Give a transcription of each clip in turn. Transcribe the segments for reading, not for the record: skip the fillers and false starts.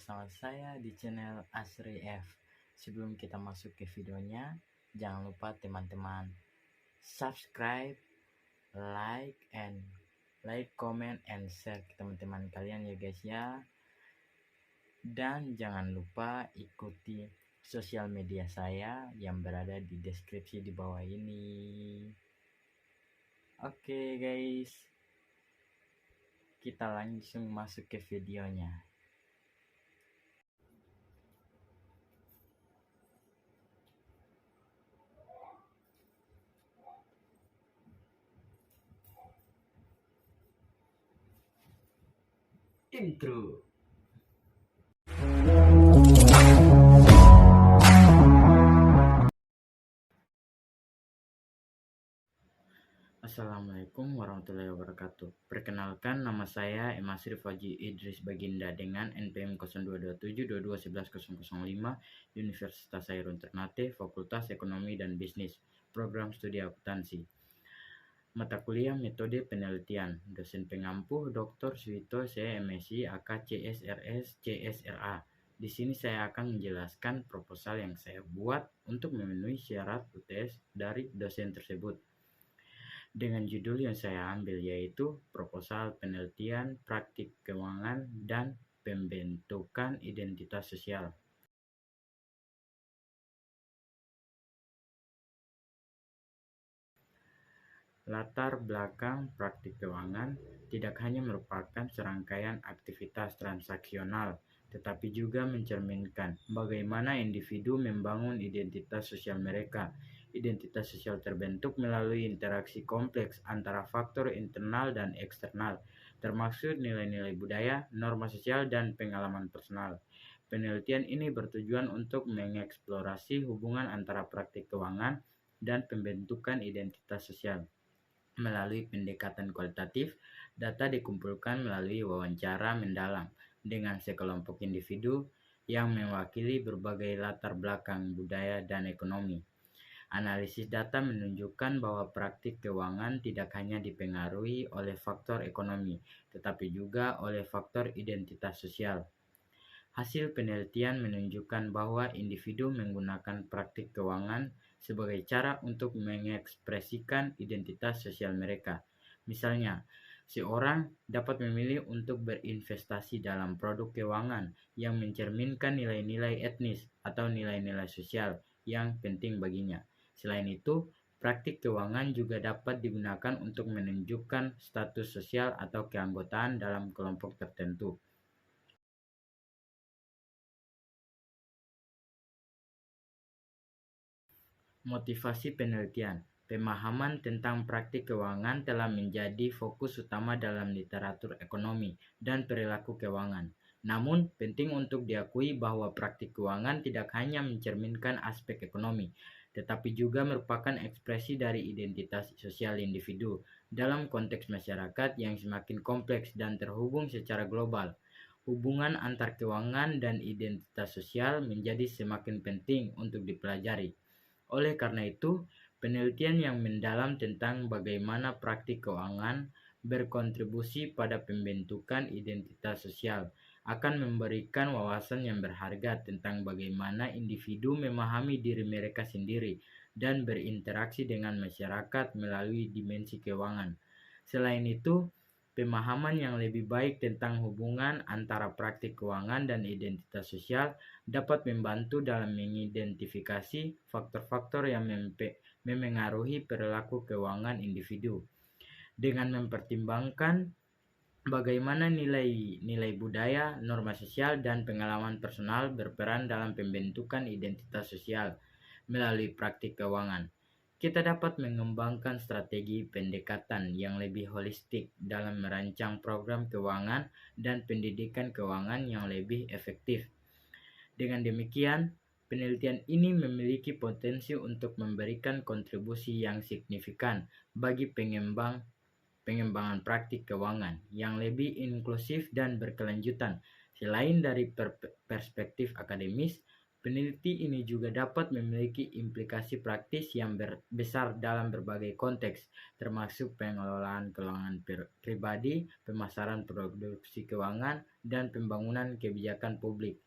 bersama saya di channel Asri F. Sebelum kita masuk ke videonya, jangan lupa teman-teman subscribe, comment, and share ke teman-teman kalian ya guys ya. Dan jangan lupa ikuti sosial media saya yang berada di deskripsi di bawah ini. Oke guys, kita langsung masuk ke videonya. Intro. Assalamualaikum warahmatullahi wabarakatuh. Perkenalkan, nama saya Asri Faji Idris Baginda dengan NPM 0227221105 Universitas Sairun Ternate, Fakultas Ekonomi dan Bisnis, Program Studi Akuntansi. Mata kuliah Metode Penelitian, dosen pengampu Dr. Suwito CMSI AK CSRS CSRA. Di sini saya akan menjelaskan proposal yang saya buat untuk memenuhi syarat UTS dari dosen tersebut. Dengan judul yang saya ambil yaitu Proposal Penelitian Praktik Keuangan dan Pembentukan Identitas Sosial. Latar belakang praktik keuangan tidak hanya merupakan serangkaian aktivitas transaksional, tetapi juga mencerminkan bagaimana individu membangun identitas sosial mereka. Identitas sosial terbentuk melalui interaksi kompleks antara faktor internal dan eksternal, termasuk nilai-nilai budaya, norma sosial, dan pengalaman personal. Penelitian ini bertujuan untuk mengeksplorasi hubungan antara praktik keuangan dan pembentukan identitas sosial. Melalui pendekatan kualitatif, data dikumpulkan melalui wawancara mendalam dengan sekelompok individu yang mewakili berbagai latar belakang budaya dan ekonomi. Analisis data menunjukkan bahwa praktik keuangan tidak hanya dipengaruhi oleh faktor ekonomi, tetapi juga oleh faktor identitas sosial. Hasil penelitian menunjukkan bahwa individu menggunakan praktik keuangan sebagai cara untuk mengekspresikan identitas sosial mereka. Misalnya, seorang dapat memilih untuk berinvestasi dalam produk keuangan yang mencerminkan nilai-nilai etnis atau nilai-nilai sosial yang penting baginya. Selain itu, praktik keuangan juga dapat digunakan untuk menunjukkan status sosial atau keanggotaan dalam kelompok tertentu. Motivasi penelitian. Pemahaman tentang praktik keuangan telah menjadi fokus utama dalam literatur ekonomi dan perilaku keuangan. Namun, penting untuk diakui bahwa praktik keuangan tidak hanya mencerminkan aspek ekonomi, tetapi juga merupakan ekspresi dari identitas sosial individu dalam konteks masyarakat yang semakin kompleks dan terhubung secara global. Hubungan antar keuangan dan identitas sosial menjadi semakin penting untuk dipelajari. Oleh karena itu, penelitian yang mendalam tentang bagaimana praktik keuangan berkontribusi pada pembentukan identitas sosial akan memberikan wawasan yang berharga tentang bagaimana individu memahami diri mereka sendiri dan berinteraksi dengan masyarakat melalui dimensi keuangan. Selain itu, pemahaman yang lebih baik tentang hubungan antara praktik keuangan dan identitas sosial dapat membantu dalam mengidentifikasi faktor-faktor yang memengaruhi perilaku keuangan individu. Dengan mempertimbangkan bagaimana nilai-nilai budaya, norma sosial, dan pengalaman personal berperan dalam pembentukan identitas sosial melalui praktik keuangan, kita dapat mengembangkan strategi pendekatan yang lebih holistik dalam merancang program keuangan dan pendidikan keuangan yang lebih efektif. Dengan demikian, penelitian ini memiliki potensi untuk memberikan kontribusi yang signifikan bagi pengembangan praktik keuangan yang lebih inklusif dan berkelanjutan. Selain dari perspektif akademis, Peneliti ini juga dapat memiliki implikasi praktis yang besar dalam berbagai konteks, termasuk pengelolaan keuangan pribadi, pemasaran produksi keuangan, dan pembangunan kebijakan publik.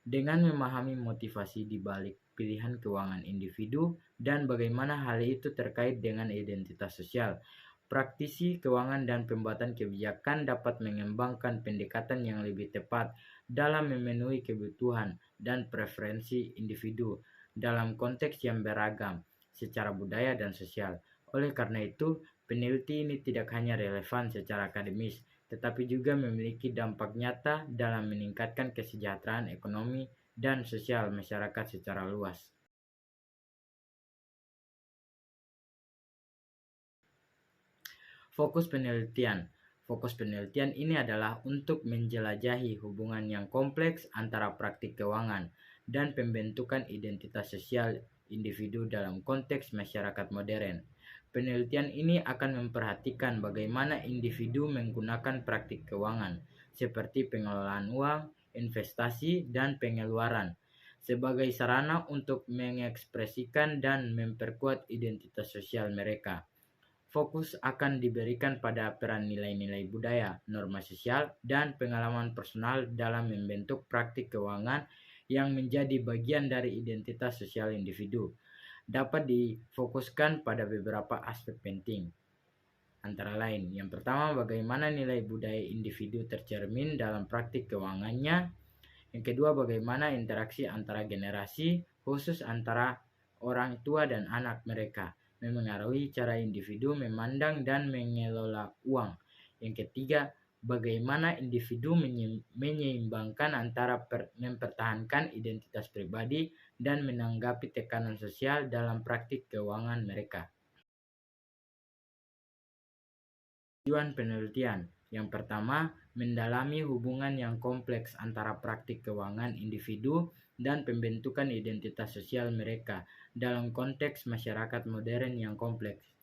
Dengan memahami motivasi di balik pilihan keuangan individu dan bagaimana hal itu terkait dengan identitas sosial, praktisi keuangan dan pembuatan kebijakan dapat mengembangkan pendekatan yang lebih tepat dalam memenuhi kebutuhan dan preferensi individu dalam konteks yang beragam secara budaya dan sosial. Oleh karena itu, peneliti ini tidak hanya relevan secara akademis, tetapi juga memiliki dampak nyata dalam meningkatkan kesejahteraan ekonomi dan sosial masyarakat secara luas. Fokus penelitian. Fokus penelitian ini adalah untuk menjelajahi hubungan yang kompleks antara praktik keuangan dan pembentukan identitas sosial individu dalam konteks masyarakat modern. Penelitian ini akan memperhatikan bagaimana individu menggunakan praktik keuangan, seperti pengelolaan uang, investasi, dan pengeluaran, sebagai sarana untuk mengekspresikan dan memperkuat identitas sosial mereka. Fokus akan diberikan pada peran nilai-nilai budaya, norma sosial, dan pengalaman personal dalam membentuk praktik keuangan yang menjadi bagian dari identitas sosial individu. Dapat difokuskan pada beberapa aspek penting. Antara lain, yang pertama, bagaimana nilai budaya individu tercermin dalam praktik keuangannya. Yang kedua, bagaimana interaksi antara generasi, khusus antara orang tua dan anak mereka, memengaruhi cara individu memandang dan mengelola uang. Yang ketiga, bagaimana individu menyeimbangkan antara mempertahankan identitas pribadi dan menanggapi tekanan sosial dalam praktik keuangan mereka. Tujuan penelitian. Yang pertama, mendalami hubungan yang kompleks antara praktik keuangan individu dan pembentukan identitas sosial mereka dalam konteks masyarakat modern yang kompleks.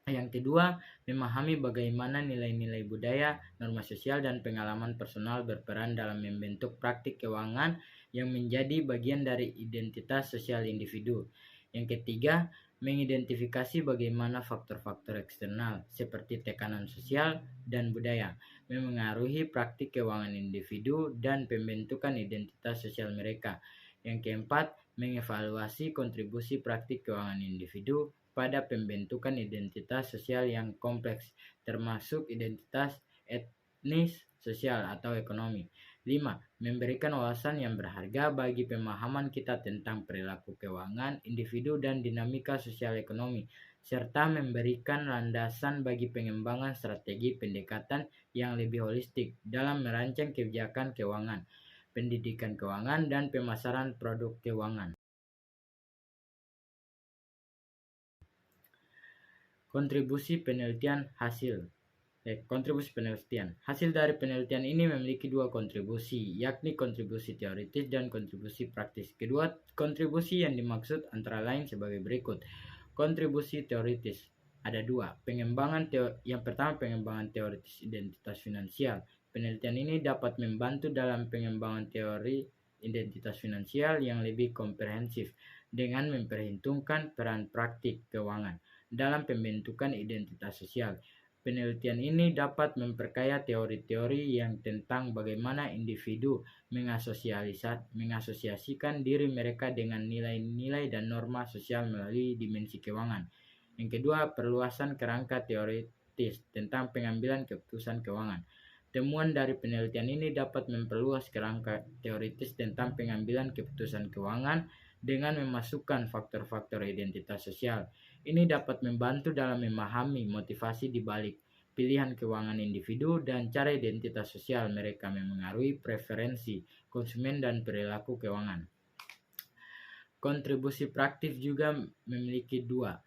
Yang kedua, memahami bagaimana nilai-nilai budaya, norma sosial, dan pengalaman personal berperan dalam membentuk praktik keuangan yang menjadi bagian dari identitas sosial individu. Yang ketiga, mengidentifikasi bagaimana faktor-faktor eksternal seperti tekanan sosial dan budaya memengaruhi praktik keuangan individu dan pembentukan identitas sosial mereka. Yang keempat, mengevaluasi kontribusi praktik keuangan individu pada pembentukan identitas sosial yang kompleks, termasuk identitas etnis, sosial, atau ekonomi. 5. Memberikan wawasan yang berharga bagi pemahaman kita tentang perilaku keuangan individu dan dinamika sosial ekonomi, serta memberikan landasan bagi pengembangan strategi pendekatan yang lebih holistik dalam merancang kebijakan keuangan, pendidikan keuangan, dan pemasaran produk keuangan. Kontribusi penelitian hasil. Kontribusi penelitian. Hasil dari penelitian ini memiliki dua kontribusi, yakni kontribusi teoritis dan kontribusi praktis. Kedua kontribusi yang dimaksud antara lain sebagai berikut. Kontribusi teoritis ada dua. Yang pertama, pengembangan teoritis identitas finansial. Penelitian ini dapat membantu dalam pengembangan teori identitas finansial yang lebih komprehensif dengan memperhitungkan peran praktik keuangan dalam pembentukan identitas sosial. Penelitian ini dapat memperkaya teori-teori yang tentang bagaimana individu mengasosiasikan diri mereka dengan nilai-nilai dan norma sosial melalui dimensi keuangan. Yang kedua, perluasan kerangka teoritis tentang pengambilan keputusan keuangan. Temuan dari penelitian ini dapat memperluas kerangka teoritis tentang pengambilan keputusan keuangan dengan memasukkan faktor-faktor identitas sosial. Ini dapat membantu dalam memahami motivasi di balik pilihan keuangan individu dan cara identitas sosial mereka memengaruhi preferensi konsumen dan perilaku keuangan. Kontribusi praktis juga memiliki dua.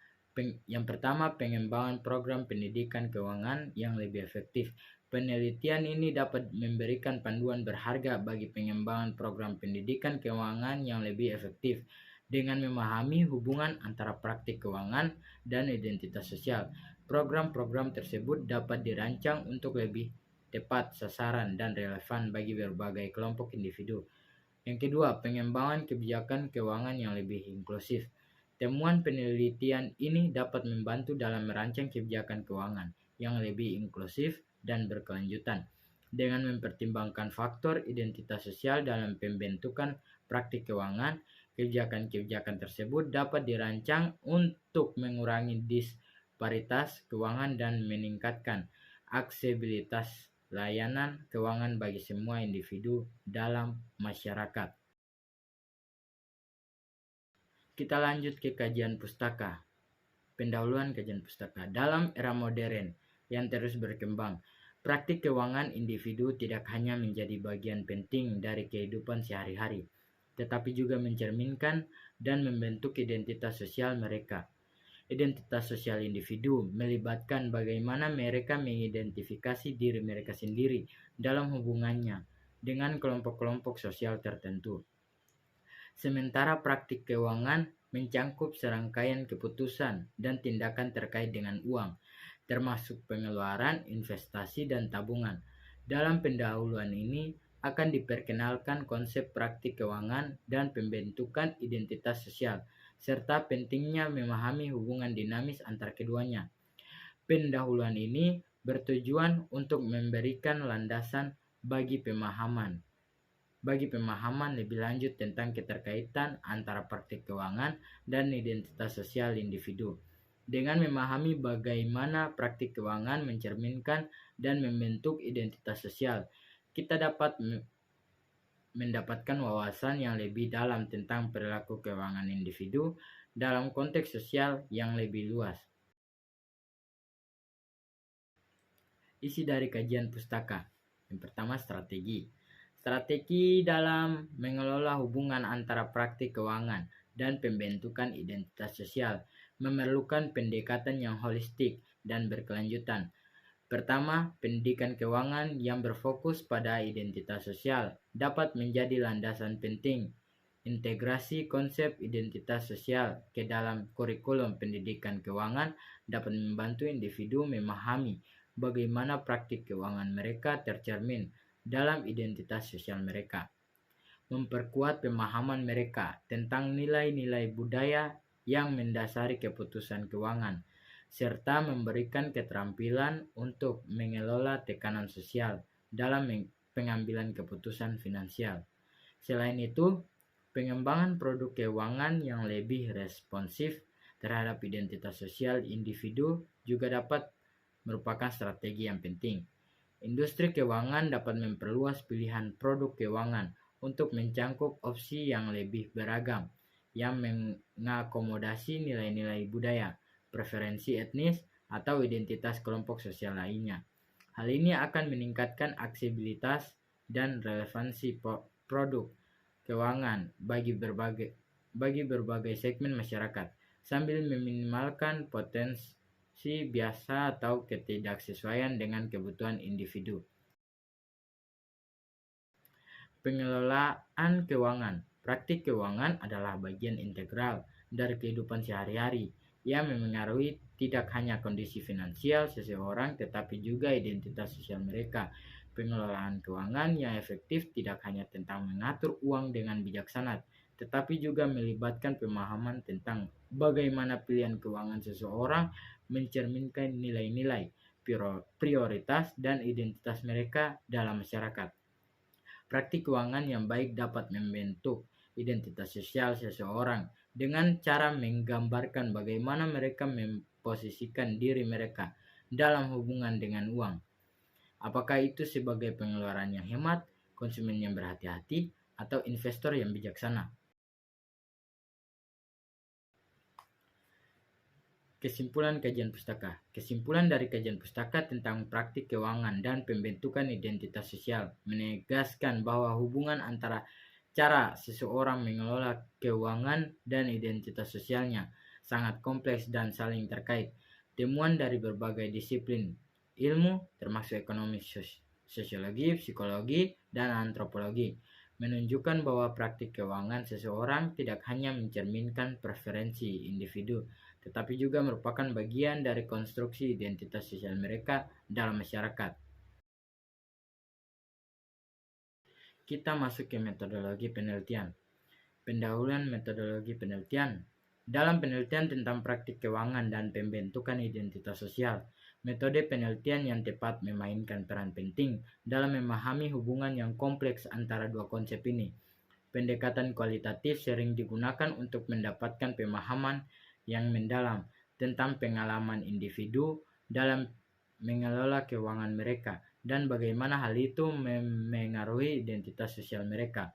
Yang pertama, pengembangan program pendidikan keuangan yang lebih efektif. Penelitian ini dapat memberikan panduan berharga bagi pengembangan program pendidikan keuangan yang lebih efektif dengan memahami hubungan antara praktik keuangan dan identitas sosial. Program-program tersebut dapat dirancang untuk lebih tepat sasaran dan relevan bagi berbagai kelompok individu. Yang kedua, pengembangan kebijakan keuangan yang lebih inklusif. Temuan penelitian ini dapat membantu dalam merancang kebijakan keuangan yang lebih inklusif dan berkelanjutan dengan mempertimbangkan faktor identitas sosial dalam pembentukan praktik keuangan. Kebijakan-kebijakan tersebut dapat dirancang untuk mengurangi disparitas keuangan dan meningkatkan aksesibilitas layanan keuangan bagi semua individu dalam masyarakat. Kita lanjut ke kajian pustaka. Pendahuluan kajian pustaka. Dalam era modern yang terus berkembang, praktik keuangan individu tidak hanya menjadi bagian penting dari kehidupan sehari-hari, tetapi juga mencerminkan dan membentuk identitas sosial mereka. Identitas sosial individu melibatkan bagaimana mereka mengidentifikasi diri mereka sendiri dalam hubungannya dengan kelompok-kelompok sosial tertentu. Sementara praktik keuangan mencangkup serangkaian keputusan dan tindakan terkait dengan uang, termasuk pengeluaran, investasi, dan tabungan. Dalam pendahuluan ini akan diperkenalkan konsep praktik keuangan dan pembentukan identitas sosial, serta pentingnya memahami hubungan dinamis antar keduanya. Pendahuluan ini bertujuan untuk memberikan landasan bagi pemahaman lebih lanjut tentang keterkaitan antara praktik keuangan dan identitas sosial individu. Dengan memahami bagaimana praktik keuangan mencerminkan dan membentuk identitas sosial, kita dapat mendapatkan wawasan yang lebih dalam tentang perilaku keuangan individu dalam konteks sosial yang lebih luas. Isi dari kajian pustaka. Yang pertama, strategi. Strategi dalam mengelola hubungan antara praktik keuangan dan pembentukan identitas sosial memerlukan pendekatan yang holistik dan berkelanjutan. Pertama, pendidikan keuangan yang berfokus pada identitas sosial dapat menjadi landasan penting. Integrasi konsep identitas sosial ke dalam kurikulum pendidikan keuangan dapat membantu individu memahami bagaimana praktik keuangan mereka tercermin dalam identitas sosial mereka, memperkuat pemahaman mereka tentang nilai-nilai budaya yang mendasari keputusan keuangan, serta memberikan keterampilan untuk mengelola tekanan sosial dalam pengambilan keputusan finansial. Selain itu, pengembangan produk keuangan yang lebih responsif terhadap identitas sosial individu juga dapat merupakan strategi yang penting. Industri keuangan dapat memperluas pilihan produk keuangan untuk mencangkup opsi yang lebih beragam, yang mengakomodasi nilai-nilai budaya, preferensi etnis, atau identitas kelompok sosial lainnya. Hal ini akan meningkatkan aksesibilitas dan relevansi produk keuangan bagi berbagai segmen masyarakat, sambil meminimalkan potensi biasa atau ketidaksesuaian dengan kebutuhan individu. Pengelolaan keuangan. Praktik keuangan adalah bagian integral dari kehidupan sehari-hari yang memengaruhi tidak hanya kondisi finansial seseorang tetapi juga identitas sosial mereka. Pengelolaan keuangan yang efektif tidak hanya tentang mengatur uang dengan bijaksana, tetapi juga melibatkan pemahaman tentang bagaimana pilihan keuangan seseorang mencerminkan nilai-nilai, prioritas, dan identitas mereka dalam masyarakat. Praktik keuangan yang baik dapat membentuk identitas sosial seseorang dengan cara menggambarkan bagaimana mereka memposisikan diri mereka dalam hubungan dengan uang. Apakah itu sebagai pengeluaran yang hemat, konsumen yang berhati-hati, atau investor yang bijaksana? Kesimpulan kajian pustaka. Kesimpulan dari kajian pustaka tentang praktik keuangan dan pembentukan identitas sosial menegaskan bahwa hubungan antara cara seseorang mengelola keuangan dan identitas sosialnya sangat kompleks dan saling terkait. Temuan dari berbagai disiplin ilmu, termasuk ekonomi, sosiologi, psikologi, dan antropologi, menunjukkan bahwa praktik keuangan seseorang tidak hanya mencerminkan preferensi individu, tetapi juga merupakan bagian dari konstruksi identitas sosial mereka dalam masyarakat. kita masuk ke metodologi penelitian. Pendahuluan metodologi penelitian. Dalam penelitian tentang praktik keuangan dan pembentukan identitas sosial, metode penelitian yang tepat memainkan peran penting dalam memahami hubungan yang kompleks antara dua konsep ini. Pendekatan kualitatif sering digunakan untuk mendapatkan pemahaman yang mendalam tentang pengalaman individu dalam mengelola keuangan mereka dan bagaimana hal itu memengaruhi identitas sosial mereka.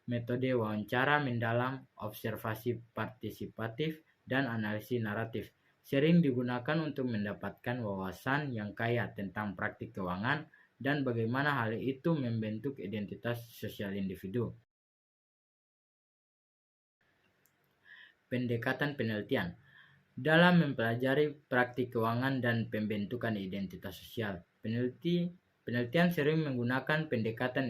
Metode wawancara mendalam, observasi partisipatif, dan analisis naratif sering digunakan untuk mendapatkan wawasan yang kaya tentang praktik keuangan dan bagaimana hal itu membentuk identitas sosial individu. Pendekatan penelitian dalam mempelajari praktik keuangan dan pembentukan identitas sosial. Penelitian sering menggunakan pendekatan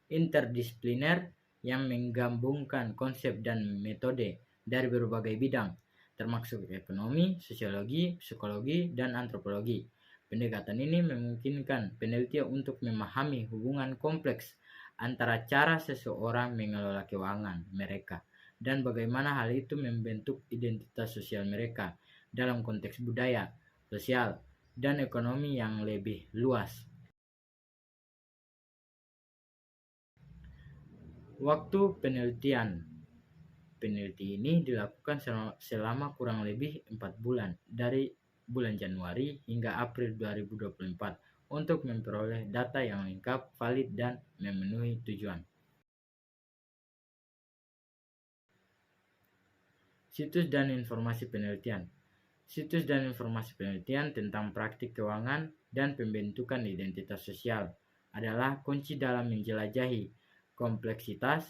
interdisipliner yang menggabungkan konsep dan metode dari berbagai bidang, termasuk ekonomi, sosiologi, psikologi, dan antropologi. Pendekatan ini memungkinkan peneliti untuk memahami hubungan kompleks antara cara seseorang mengelola keuangan mereka dan bagaimana hal itu membentuk identitas sosial mereka dalam konteks budaya, sosial, dan ekonomi yang lebih luas. Waktu penelitian. Penelitian ini dilakukan selama kurang lebih 4 bulan, dari bulan Januari hingga April 2024, untuk memperoleh data yang lengkap, valid, dan memenuhi tujuan. Situs dan informasi penelitian. Situs dan informasi penelitian tentang praktik keuangan dan pembentukan identitas sosial adalah kunci dalam menjelajahi kompleksitas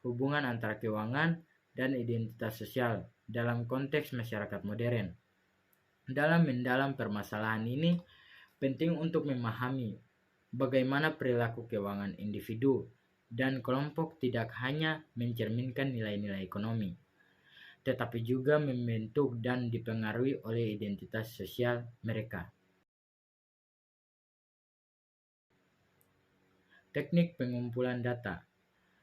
hubungan antara keuangan dan identitas sosial dalam konteks masyarakat modern. Dalam mendalam permasalahan ini, penting untuk memahami bagaimana perilaku keuangan individu dan kelompok tidak hanya mencerminkan nilai-nilai ekonomi, tetapi juga membentuk dan dipengaruhi oleh identitas sosial mereka. Teknik pengumpulan data.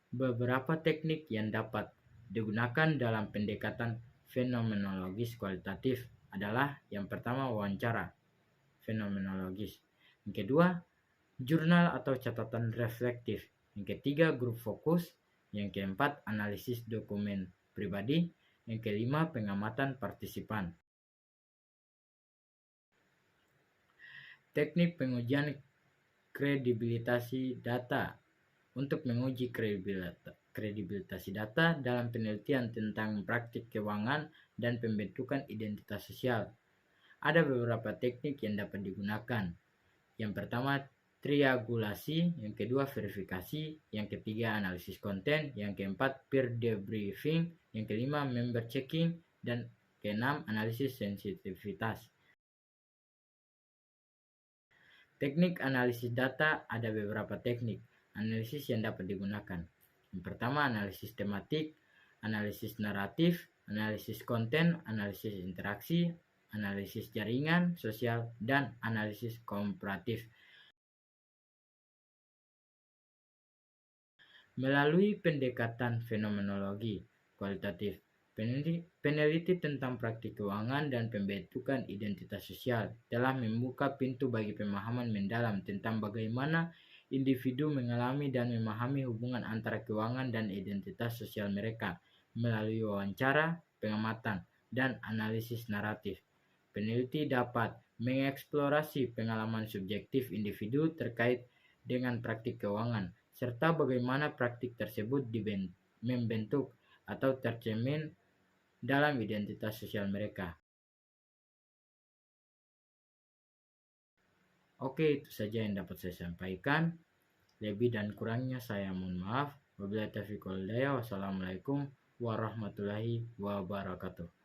Beberapa teknik yang dapat digunakan dalam pendekatan fenomenologis kualitatif adalah yang pertama wawancara fenomenologis, yang kedua jurnal atau catatan reflektif, yang ketiga grup fokus, yang keempat analisis dokumen pribadi, yang kelima pengamatan partisipan. Teknik pengujian kredibilitas data. Untuk menguji kredibilitas data dalam penelitian tentang praktik keuangan dan pembentukan identitas sosial, ada beberapa teknik yang dapat digunakan. Yang pertama, triangulasi, yang kedua verifikasi, yang ketiga analisis konten, yang keempat peer debriefing, yang kelima member checking, dan keenam analisis sensitivitas. Teknik analisis data, ada beberapa teknik analisis yang dapat digunakan. Yang pertama, analisis tematik, analisis naratif, analisis konten, analisis interaksi, analisis jaringan sosial, dan analisis komparatif. Melalui pendekatan fenomenologi kualitatif, peneliti tentang praktik keuangan dan pembentukan identitas sosial telah membuka pintu bagi pemahaman mendalam tentang bagaimana individu mengalami dan memahami hubungan antara keuangan dan identitas sosial mereka melalui wawancara, pengamatan, dan analisis naratif. Peneliti dapat mengeksplorasi pengalaman subjektif individu terkait dengan praktik keuangan, serta bagaimana praktik tersebut membentuk atau tercermin dalam identitas sosial mereka. Oke, itu saja yang dapat saya sampaikan. Lebih dan kurangnya saya mohon maaf. Wabillahi taufiq wal hidayah. Wassalamualaikum warahmatullahi wabarakatuh.